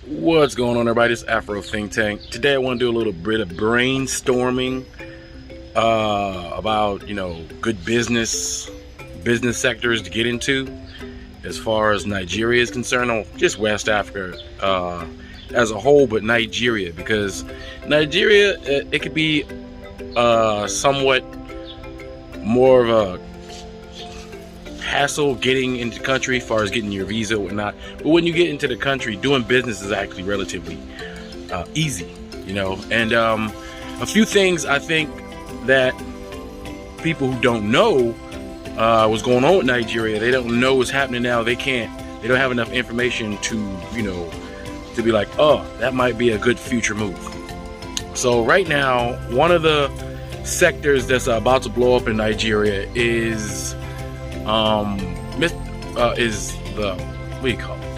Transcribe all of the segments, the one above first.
What's going on, everybody? It's Afro Think Tank. Today I want to do a little bit of brainstorming about good business sectors to get into as far as Nigeria is concerned, or just West Africa as a whole, but Nigeria, because Nigeria it could be somewhat more of a hassle getting into the country as far as getting your visa and whatnot, but when you get into the country, doing business is actually relatively easy, and a few things I think that people who don't know what's going on with Nigeria, they don't know what's happening now, they don't have enough information to to be like, oh, that might be a good future move. So right now, one of the sectors that's about to blow up in Nigeria is the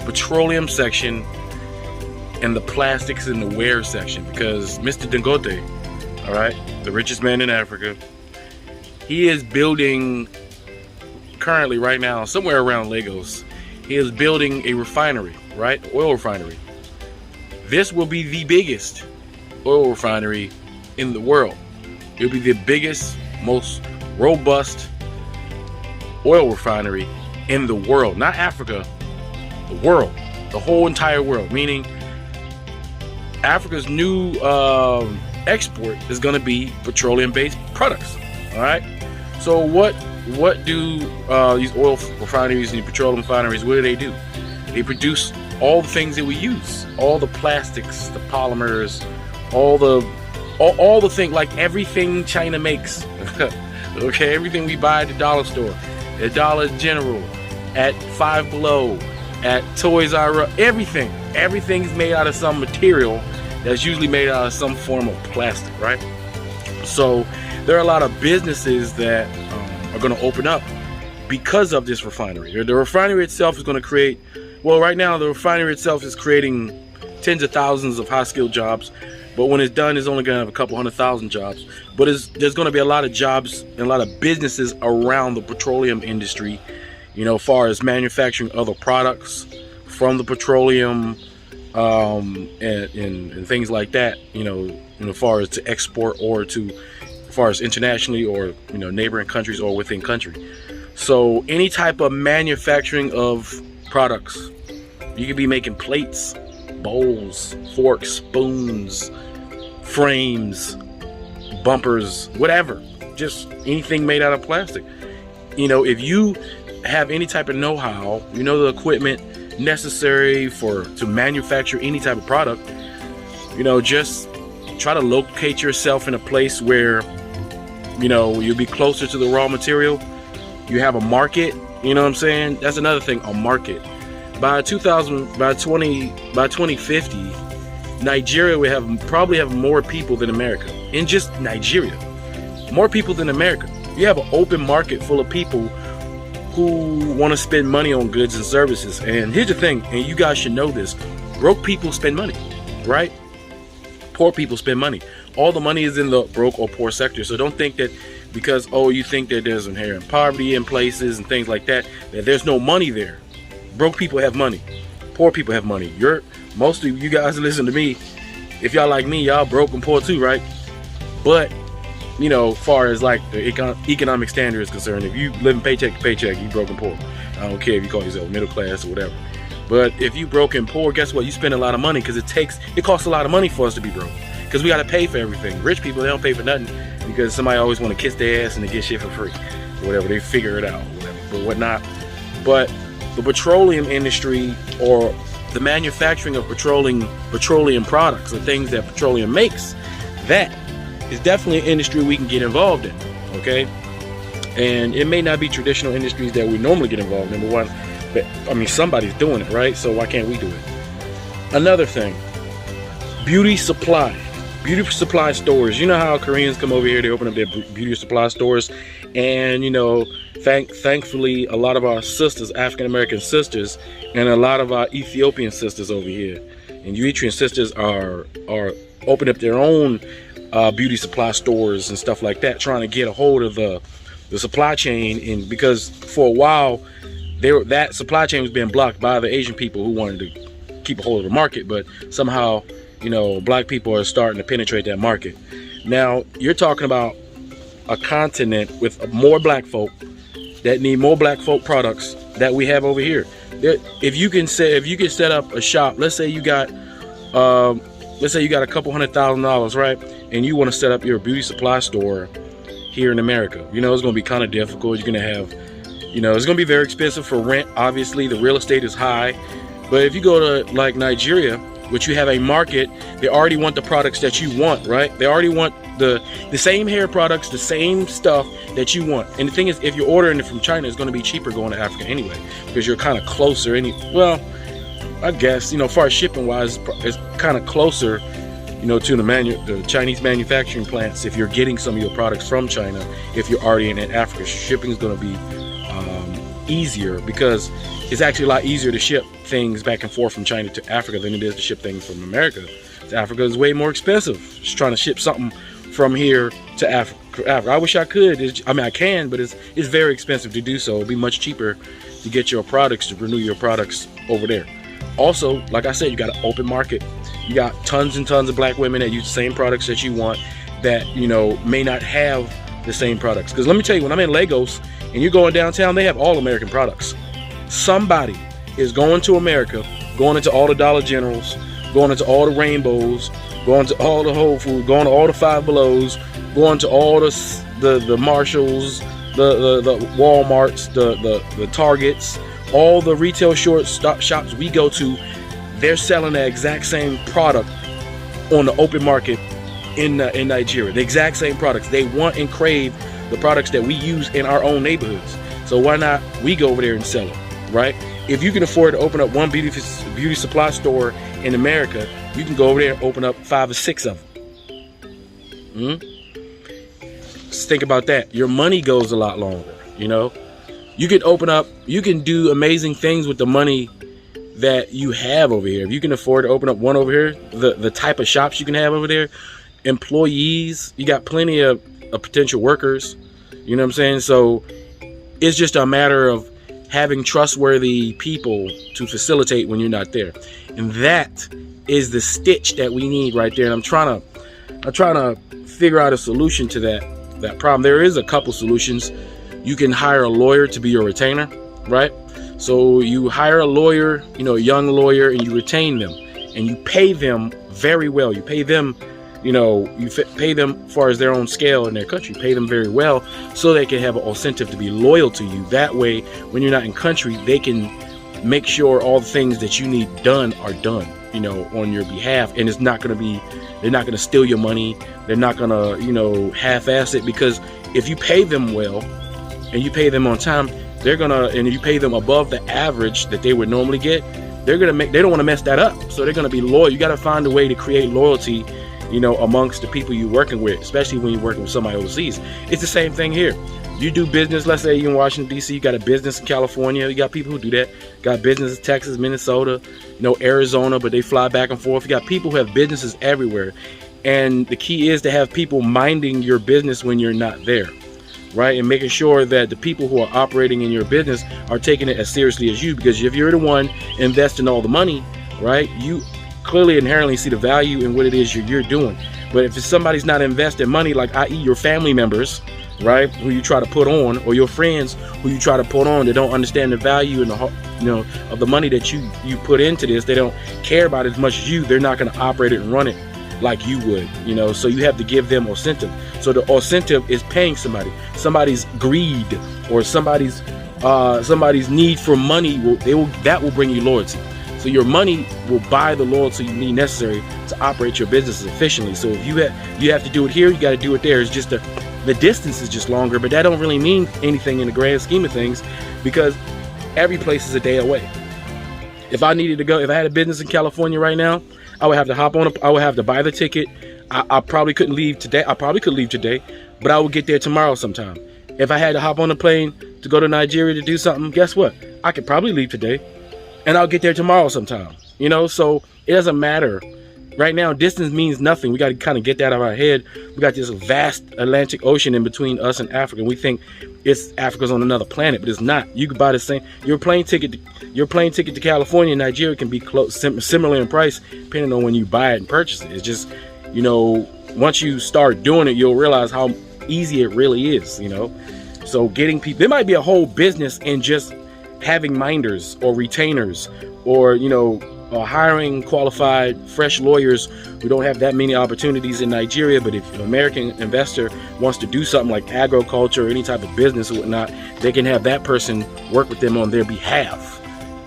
petroleum section and the plastics and the wear section, because Mr. Dangote, all right, the richest man in Africa, he is building currently right now somewhere around Lagos. He is building a refinery, right, oil refinery. This will be the biggest oil refinery in the world. It'll be the biggest, most robust oil refinery in the world, not Africa, the world, the whole entire world, meaning Africa's new export is going to be petroleum-based products. All right, so what do these oil refineries and petroleum refineries, what do? They produce all the things that we use, all the plastics, the polymers, all the things, like everything China makes. Okay, everything we buy at the dollar store, at Dollar General, at Five Below, at Toys R Us, everything's made out of some material that's usually made out of some form of plastic, right? So there are a lot of businesses that are going to open up because of this refinery. The refinery itself is going to create, well, right now the refinery itself is creating tens of thousands of high-skilled jobs, but when it's done, it's only going to have a couple 100,000 jobs. But there's going to be a lot of jobs and a lot of businesses around the petroleum industry, as far as manufacturing other products from the petroleum and things like that, as far as to export or as far as internationally or, neighboring countries or within country. So any type of manufacturing of products, you could be making plates, bowls, forks, spoons, frames, bumpers, whatever, just anything made out of plastic. If you have any type of know-how, the equipment necessary to manufacture any type of product, just try to locate yourself in a place where you'll be closer to the raw material. You have a market, what I'm saying? That's another thing, a market. By 2050, Nigeria will probably have more people than America. In just Nigeria, more people than America. You have an open market full of people who want to spend money on goods and services. And here's the thing, and you guys should know this: broke people spend money, right? Poor people spend money. All the money is in the broke or poor sector. So don't think that because, you think that there's inherent poverty in places and things like that, that there's no money there. Broke people have money. Poor people have money. Most of you guys listen to me, if y'all like me, y'all broke and poor too, right? But as far as like the economic standard is concerned, if you living paycheck to paycheck, you broke and poor. I don't care if you call yourself middle class or whatever. But if you broke and poor, guess what? You spend a lot of money, because it costs a lot of money for us to be broke, because we got to pay for everything. Rich people, they don't pay for nothing, because somebody always want to kiss their ass and they get shit for free or whatever. They figure it out, but whatnot. But the petroleum industry, or the manufacturing of petroleum products, the things that petroleum makes, that is definitely an industry we can get involved in, okay? And it may not be traditional industries that we normally get involved in, but somebody's doing it, right? So why can't we do it? Another thing, beauty supply stores. You know how Koreans come over here, they open up their beauty supply stores, and thankfully a lot of our sisters, African-American sisters, and a lot of our Ethiopian sisters over here, and Eritrean sisters are opening up their own beauty supply stores and stuff like that, trying to get a hold of the supply chain. And because for a while that supply chain was being blocked by the Asian people who wanted to keep a hold of the market, but somehow, you know, black people are starting to penetrate that market. Now, you're talking about a continent with more black folk that need more black folk products that we have over here. If you can set up a shop, let's say you got a couple $100,000, right? And you want to set up your beauty supply store here in America. You know, it's going to be kind of difficult. You're going to have, you know, it's going to be very expensive for rent. Obviously, the real estate is high. But if you go to like Nigeria, which you have a market, they already want the products that you want, right? They already want the same hair products, the same stuff that you want. And the thing is, if you're ordering it from China, it's going to be cheaper going to Africa anyway, because you're kind of closer. Well, I guess, you know, as far as shipping wise, it's kind of closer, you know, to the Chinese manufacturing plants. If you're getting some of your products from China, if you're already in Africa, shipping is going to be easier, because it's actually a lot easier to ship things back and forth from China to Africa than it is to ship things from America to Africa. Is way more expensive. Just trying to ship something from here to Africa. I wish I could. I mean, I can, but it's very expensive to do so. It'd be much cheaper to get your products, to renew your products over there. Also, like I said, you got an open market. You got tons and tons of black women that use the same products that you want, that, you know, may not have the same products. Because let me tell you, when I'm in Lagos and you're going downtown, they have all American products. Somebody is going to America, going into all the Dollar Generals, going into all the Rainbows, going to all the Whole Foods, going to all the Five Belows, going to all the Marshalls, the Walmarts, the Targets, all the retail shops we go to. They're selling the exact same product on the open market in Nigeria. The exact same products. They want and crave the products that we use in our own neighborhoods. So why not we go over there and sell it, right? If you can afford to open up one beauty supply store in America, you can go over there and open up 5 or 6 of them. Just think about that. Your money goes a lot longer, you know? You can do amazing things with the money that you have over here. If you can afford to open up one over here, the type of shops you can have over there, employees, you got plenty of potential workers, you know what I'm saying? So it's just a matter of having trustworthy people to facilitate when you're not there. And that is the stitch that we need right there. And I'm trying to figure out a solution to that problem. There is a couple solutions. You can hire a lawyer to be your retainer, right? So you hire a lawyer, you know, a young lawyer, and you retain them, and you pay them very well. You pay them, you know, pay them as far as their own scale in their country. You pay them very well so they can have an incentive to be loyal to you. That way, when you're not in country, they can make sure all the things that you need done are done, you know, on your behalf. And it's not going to be, they're not going to steal your money. They're not going to, you know, half-ass it, because if you pay them well and you pay them on time, and you pay them above the average that they would normally get, they don't want to mess that up. So they're going to be loyal. You got to find a way to create loyalty, you know, amongst the people you're working with, especially when you're working with somebody overseas. It's the same thing here. You do business, let's say you're in Washington, D.C., you got a business in California, you got people who do that, got business in Texas, Minnesota, you know, Arizona, but they fly back and forth. You got people who have businesses everywhere. And the key is to have people minding your business when you're not there, right? And making sure that the people who are operating in your business are taking it as seriously as you, because if you're the one investing all the money, right, you clearly inherently see the value in what it is you're doing. But if somebody's not investing money, like i.e. your family members, right, who you try to put on, or your friends who you try to put on, that don't understand the value and the, you know, of the money that you put into this, they don't care about it as much as you, they're not going to operate it and run it like you would, you know. So you have to give them incentive. So the incentive is paying somebody's greed, or somebody's need for money that will bring you loyalty. So your money will buy the loyalty you need necessary to operate your business efficiently. So if you have to do it here, you got to do it there. It's just the distance is just longer, but that don't really mean anything in the grand scheme of things, because every place is a day away. If I needed to go, if I had a business in California right now, I would have to I would have to buy the ticket. I probably couldn't leave today. I probably could leave today, but I would get there tomorrow sometime. If I had to hop on a plane to go to Nigeria to do something, guess what? I could probably leave today, and I'll get there tomorrow sometime. You know, so it doesn't matter right now, distance means nothing. We got to kind of get that out of our head. We got this vast Atlantic Ocean in between us and Africa. And we think Africa's on another planet, but it's not. You could buy the same. Your plane ticket to California and Nigeria can be similar in price, depending on when you buy it and purchase it. It's just, you know, once you start doing it, you'll realize how easy it really is, you know. So getting people, there might be a whole business in just having minders or retainers, or, you know, hiring qualified fresh lawyers who don't have that many opportunities in Nigeria. But if an American investor wants to do something like agriculture or any type of business or whatnot, they can have that person work with them on their behalf,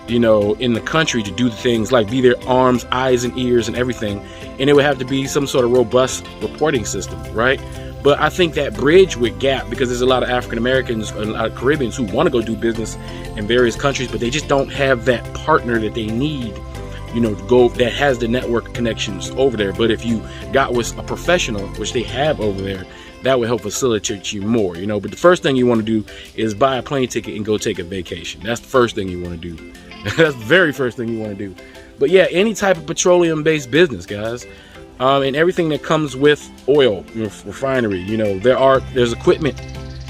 you know, in the country, to do the things like be their arms, eyes, and ears and everything. And it would have to be some sort of robust reporting system, right? But I think that bridge would gap, because there's a lot of African Americans and a lot of Caribbeans who want to go do business in various countries, but they just don't have that partner that they need, you know, to go, that has the network connections over there. But if you got with a professional, which they have over there, that would help facilitate you more, you know. But the first thing you want to do is buy a plane ticket and go take a vacation. That's the first thing you want to do. That's the very first thing you want to do. But yeah, any type of petroleum-based business, guys, and everything that comes with oil, you know, refinery, you know, there's equipment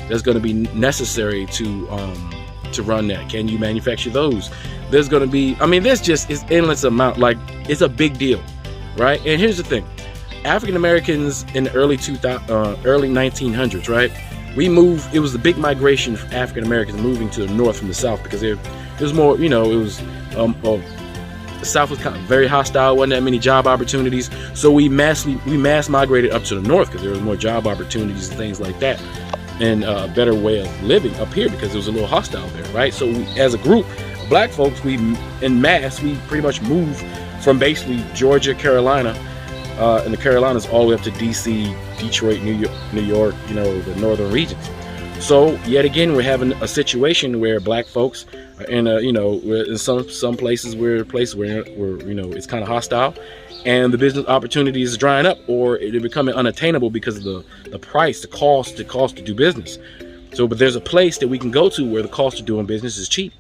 that's going to be necessary to run that. Can you manufacture those? There's going to be, I mean, there's just is endless amount. Like, it's a big deal, right? And here's the thing: African Americans in the early 1900s, right? We moved. It was the big migration for African Americans moving to the north from the south, because there was more, you know, it was the South was kind of very hostile, wasn't that many job opportunities. So we mass migrated up to the north because there was more job opportunities and things like that, and a better way of living up here because it was a little hostile there, right? So we, as a group, black folks, we en masse, we pretty much moved from basically Georgia, Carolina, and the Carolinas all the way up to DC, Detroit, New York, you know, the northern regions. So yet again, we're having a situation where black folks are in a, you know, we're in some places where you know, it's kind of hostile, and the business opportunities is drying up, or they're becoming unattainable because of the price, the cost to do business. So, but there's a place that we can go to where the cost of doing business is cheap,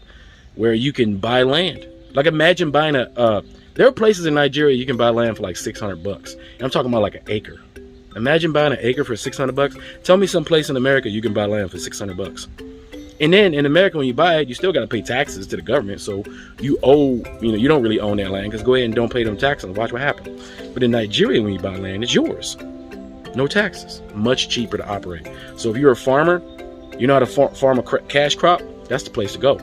where you can buy land. Like, imagine buying there are places in Nigeria you can buy land for like $600. And I'm talking about like an acre. Imagine buying an acre for $600. Tell me some place in America you can buy land for $600. And then in America, when you buy it, you still got to pay taxes to the government. So you owe, you know, you don't really own that land, because go ahead and don't pay them taxes and watch what happens. But in Nigeria, when you buy land, it's yours. No taxes. Much cheaper to operate. So if you're a farmer, you know how to farm a cash crop, that's the place to go.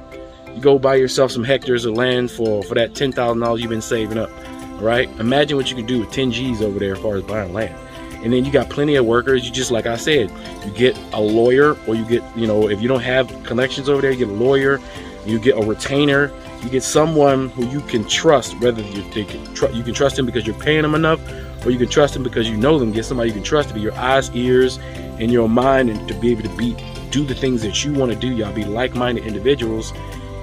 You go buy yourself some hectares of land for that $10,000 you've been saving up, right? Imagine what you can do with 10 G's over there as far as buying land. And then you got plenty of workers. You just, like I said, you get a lawyer, or you get, you know, if you don't have connections over there, you get a lawyer, you get a retainer, you get someone who you can trust, whether you can trust them because you're paying them enough, or you can trust them because you know them. Get somebody you can trust to be your eyes, ears, and your mind, and to be able to do the things that you want to do. Y'all be like-minded individuals,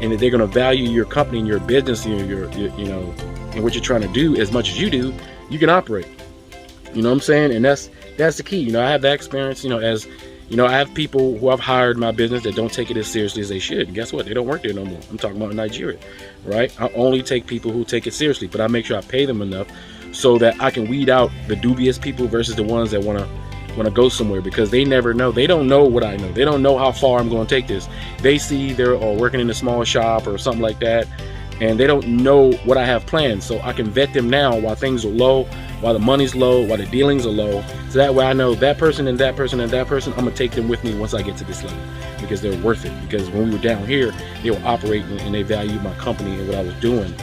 and that they're going to value your company and your business and your you know, and what you're trying to do as much as you do. You can operate. You know what I'm saying? And that's the key. You know, I have that experience, you know, as, you know, I have people who I've hired in my business that don't take it as seriously as they should. And guess what? They don't work there no more. I'm talking about in Nigeria, right? I only take people who take it seriously, but I make sure I pay them enough so that I can weed out the dubious people versus the ones that want to go somewhere, because they never know. They don't know what I know. They don't know how far I'm going to take this. They see they're working in a small shop or something like that, and they don't know what I have planned. So I can vet them now while things are low, while the money's low, while the dealings are low. So that way I know that person and that person and that person, I'm gonna take them with me once I get to this level, because they're worth it. Because when we were down here, they were operating and they valued my company and what I was doing,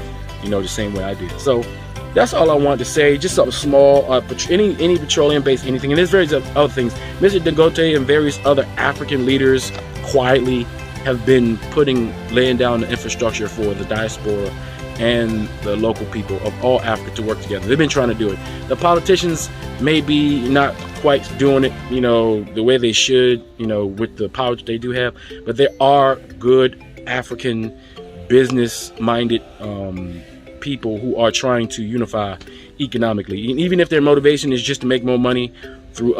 you know, the same way I did. So that's all I wanted to say. Just something small, any petroleum-based anything. And there's various other things. Mr. Dangote and various other African leaders quietly have been laying down the infrastructure for the diaspora and the local people of all Africa to work together. They've been trying to do it. The politicians may be not quite doing it, you know, the way they should, you know, with the power that they do have, but there are good African business-minded people who are trying to unify economically, and even if their motivation is just to make more money through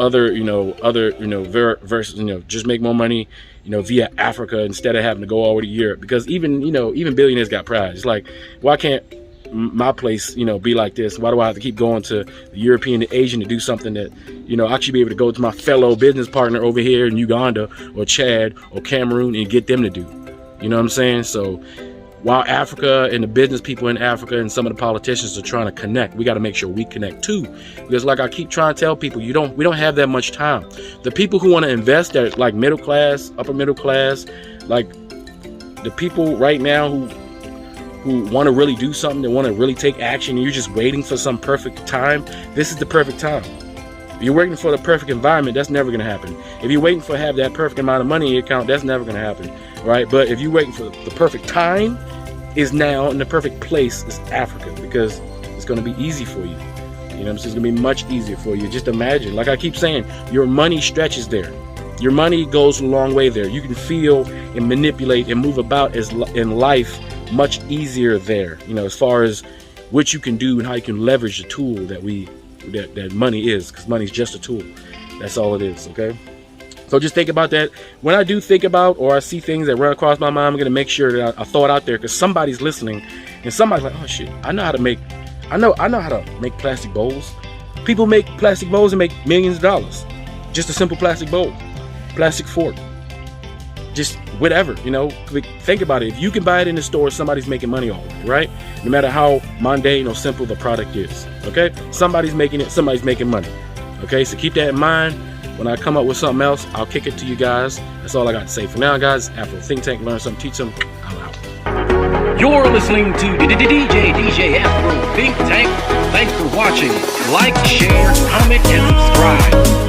just make more money, you know, via Africa instead of having to go all the way to Europe. Because even billionaires got pride. It's like, why can't my place, you know, be like this? Why do I have to keep going to the European, the Asian to do something that, you know, I should be able to go to my fellow business partner over here in Uganda or Chad or Cameroon and get them to do? You know what I'm saying? So while Africa and the business people in Africa and some of the politicians are trying to connect, we got to make sure we connect too. Because like I keep trying to tell people, we don't have that much time. The people who want to invest, they're like middle class, upper middle class, like the people right now who want to really do something, they want to really take action, and you're just waiting for some perfect time. This is the perfect time. If you're waiting for the perfect environment, that's never going to happen. If you're waiting for have that perfect amount of money in your account, that's never going to happen, right? But if you're waiting for the perfect time, is now, and the perfect place is Africa, because it's going to be easy for you. You know what I'm saying? It's going to be much easier for you. Just imagine, like I keep saying, your money stretches there. Your money goes a long way there. You can feel and manipulate and move about in life much easier there, you know, as far as what you can do and how you can leverage the tool that money is, because money is just a tool. That's all it is. Okay, so just think about that. When I do think about, or I see things that run across my mind, I'm gonna make sure that I throw it out there, because somebody's listening and somebody's like, oh shit, I know how to make plastic bowls. People make plastic bowls and make millions of dollars. Just a simple plastic bowl, plastic fork, just whatever, you know. Think about it. If you can buy it in the store, somebody's making money off of it, right? No matter how mundane or simple the product is. Okay, somebody's making it, somebody's making money. Okay, so keep that in mind. When I come up with something else, I'll kick it to you guys. That's all I got to say for now, guys. Afro Think Tank, learn something, teach something. I'm out. You're listening to DJ Afro Think Tank. Thanks for watching. Like, share, comment, and subscribe.